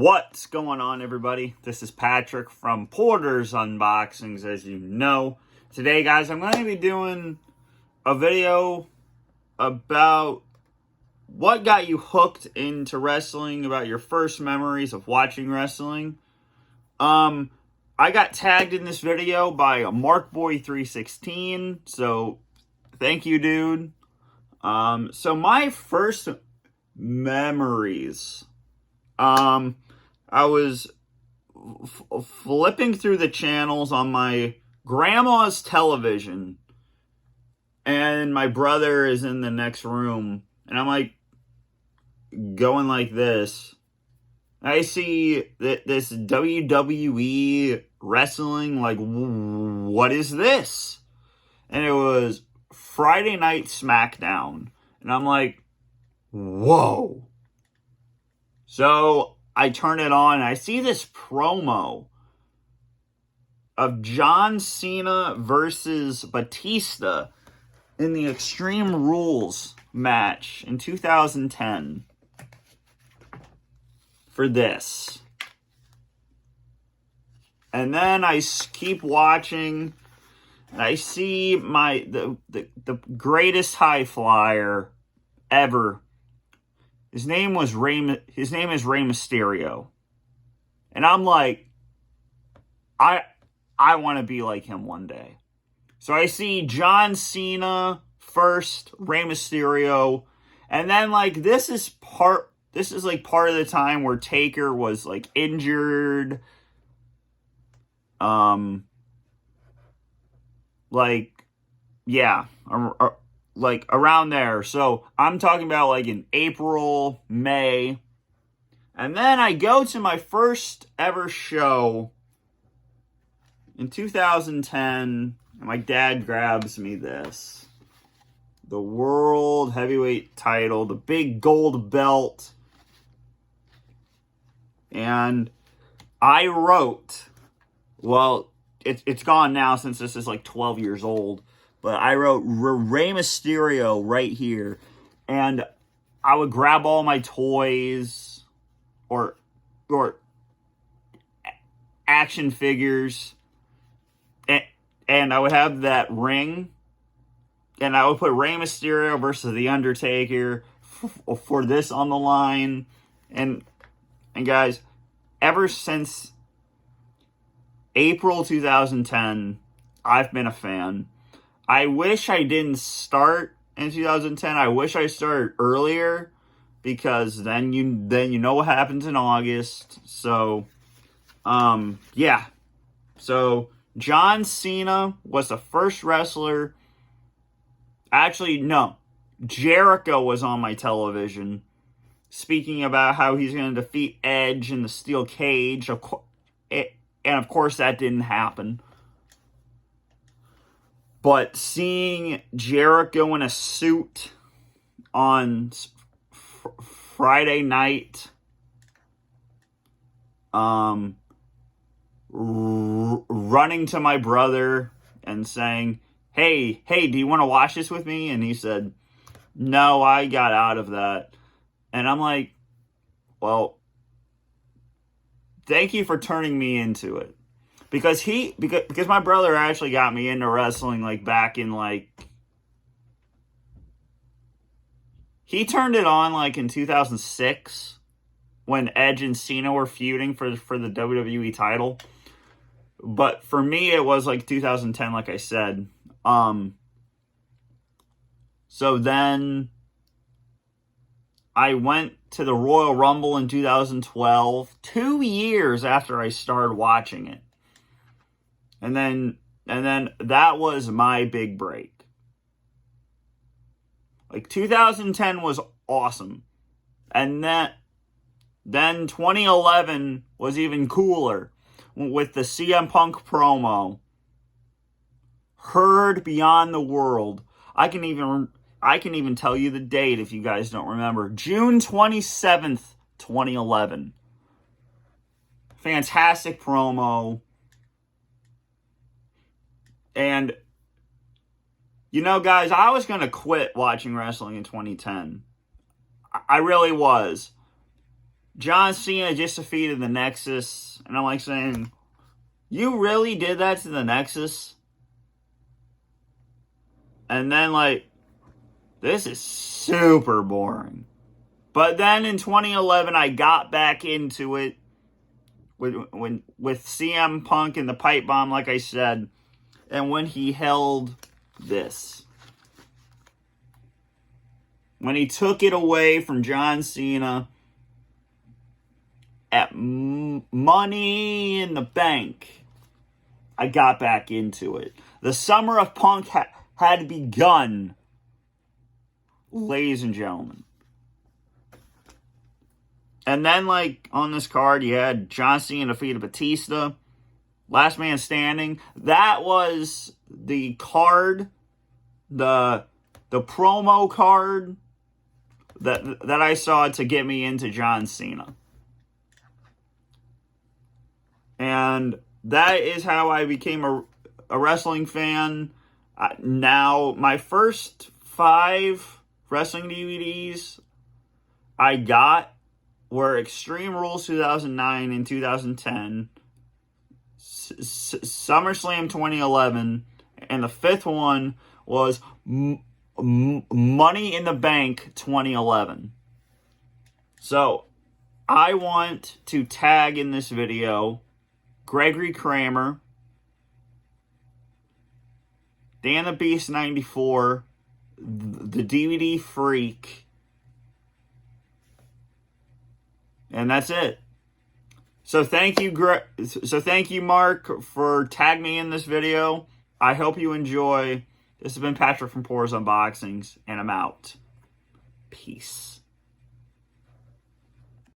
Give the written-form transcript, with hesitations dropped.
What's going on, everybody? This is Patrick from Porter's Unboxings, as you know. Today, guys, I'm going to be doing a video about what got you hooked into wrestling, about your first memories of watching wrestling. I got tagged in this video by MarkBoy316, so thank you, dude. So my first memories, I was flipping through the channels on my grandma's television, and my brother is in the next room, and I'm like going like this. I see this WWE wrestling, like, what is this? And it was Friday Night SmackDown, and I'm like, whoa. So I turn it on, and I see this promo of John Cena versus Batista in the Extreme Rules match in 2010 for this. And then I keep watching, and I see the greatest high flyer ever. His name is Rey Mysterio. And I'm like, I want to be like him one day. So I see John Cena first, Rey Mysterio, and then like this is like part of the time where Taker was like injured. Like around there. So I'm talking about like in April, May. And then I go to my first ever show in 2010, and my dad grabs me this. The World Heavyweight title, the big gold belt. And I wrote, well, it's gone now since this is like 12 years old. But I wrote Rey Mysterio right here. And I would grab all my toys or action figures. And I would have that ring. And I would put Rey Mysterio versus The Undertaker for this on the line. And guys, ever since April 2010, I've been a fan. I wish I didn't start in 2010. I wish I started earlier, because then you know what happens in August. So, yeah. So John Cena was the first wrestler. Actually, no. Jericho was on my television, speaking about how he's going to defeat Edge in the steel cage. And of course, that didn't happen. But seeing Jericho in a suit on Friday night, running to my brother and saying, hey, do you want to watch this with me? And he said, no, I got out of that. And I'm like, well, thank you for turning me into it. Because my brother actually got me into wrestling like back in like, he turned it on like in 2006 when Edge and Cena were feuding for the WWE title. But for me, it was like 2010, like I said. So then I went to the Royal Rumble in 2012, 2 years after I started watching it. And then that was my big break. Like 2010 was awesome. And then 2011 was even cooler with the CM Punk promo. Heard beyond the world. I can even tell you the date if you guys don't remember. June 27th, 2011. Fantastic promo. And, you know, guys, I was going to quit watching wrestling in 2010. I really was. John Cena just defeated the Nexus. And I'm like saying, you really did that to the Nexus? And then, like, this is super boring. But then in 2011, I got back into it with CM Punk and the pipe bomb, like I said, and when he held this. When he took it away from John Cena at Money in the Bank, I got back into it. The summer of Punk had begun, ladies and gentlemen. And then, like, on this card, you had John Cena defeated Batista. Last Man Standing. That was the card, the promo card that I saw to get me into John Cena. And that is how I became a wrestling fan. Now, my first 5 wrestling DVDs I got were Extreme Rules 2009 and 2010, SummerSlam 2011, and the 5th one was Money in the Bank 2011. So, I want to tag in this video Gregory Kramer, Dan the Beast 94, the DVD Freak, and that's it. So thank you, Mark, for tagging me in this video. I hope you enjoy. This has been Patrick from Poor's Unboxings, and I'm out. Peace.